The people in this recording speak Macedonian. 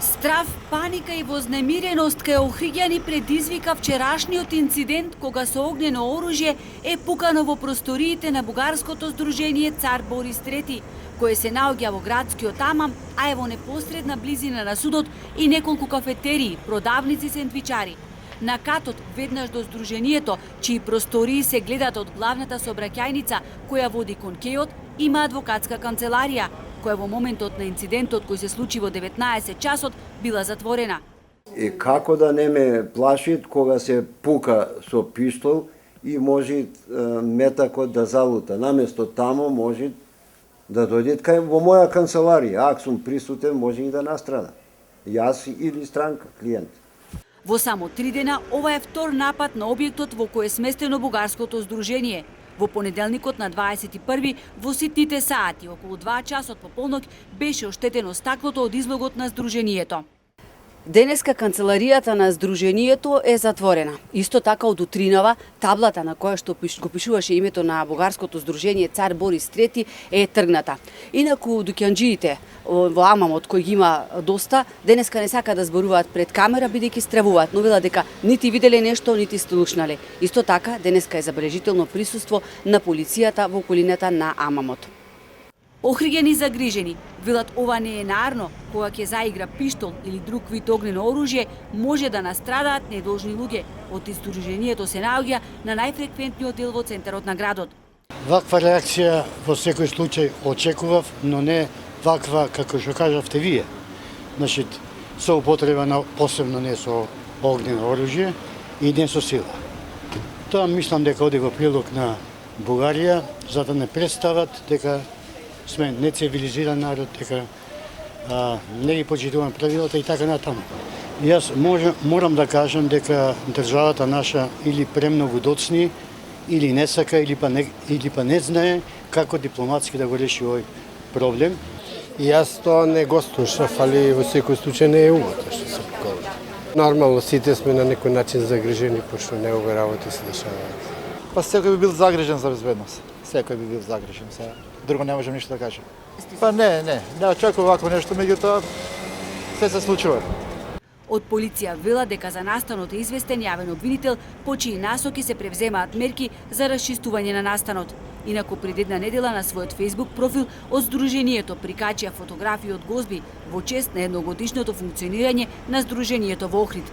Страв, паника и вознемиреност кај охриѓани предизвика вчерашниот инцидент кога со огнено оружје е пукано во просториите на бугарското здружение Цар Борис III, кое се наоѓа во градскиот Амам, а е во непосредна близина на судот и неколку кафетерии, продавници, сендвичари. На катот, веднаш до здружението, чии простории се гледат од главната сообраќајница која води кон кејот, има адвокатска канцеларија, која во моментот на инцидентот кој се случи во 19 часот била затворена. И како да не ме плашит кога се пука со пиштол и може метакот да залута. Наместо тамо може да дојде кај во моја канцеларија. Ако сум присутен, може и да настрада. Јас или странка, клиент. Во само 3 дена, ова е втор напад на објектот во кој е сместено бугарското здружение. Во понеделникот на 21 во ситните сати, околу 2 часот по полнок, беше оштетено стаклото од излогот на здружението. Денеска канцеларијата на здружението е затворена. Исто така од утринава таблата на која што го пишуваше името на бугарското здружение Цар Борис III е тргната. Инаку дуќанџиите во Амамот кои ги има доста, денеска не сака да зборуваат пред камера бидејќи стравуваат, но велат дека нити виделе нешто, нити слушнале. Исто така денеска е забележително присуство на полицијата во околината на Амамот. Охриѓани загрижени, велат ова не е нарно, кога ќе заигра пиштол или друг вид огнено оружје, може да настрадаат недолжни луѓе. Од здружението се наоѓа на најфреквентниот дел во центарот на градот. Ваква реакција во секој случај очекував, но не ваква како што кажавте вие. Значи, со употреба на посебно не со огнено оружје и не со сила. Тоа мислам дека оди во прилог на Бугарија, за да не представат дека сме нецивилизиран народ, дека не ги почитуваме правилата и така натаму. Јас морам да кажам дека државата наша или премногу доцни, или не сака, или па не знае како дипломатски да го реши овој проблем. И јас тоа не го слушав, али во секој случај не е умота што се говори. Нормално сите сме на некој начин загрижени, пошто негови работи се дешаваат. Па секој би бил загрижен за безбедност. Секој би бил загрижен. Друго не можам ништо да кажам. Па не очекував вакво нешто, меѓутоа се случува. Од полиција вела дека за настанот е известен јавен обвинител, по чии насоки се превземаат мерки за расчистување на настанот. Инаку пред една недела на својот Facebook профил од здружението прикачија фотографии од гозби во чест на едногодишното функционирање на здружението во Охрид.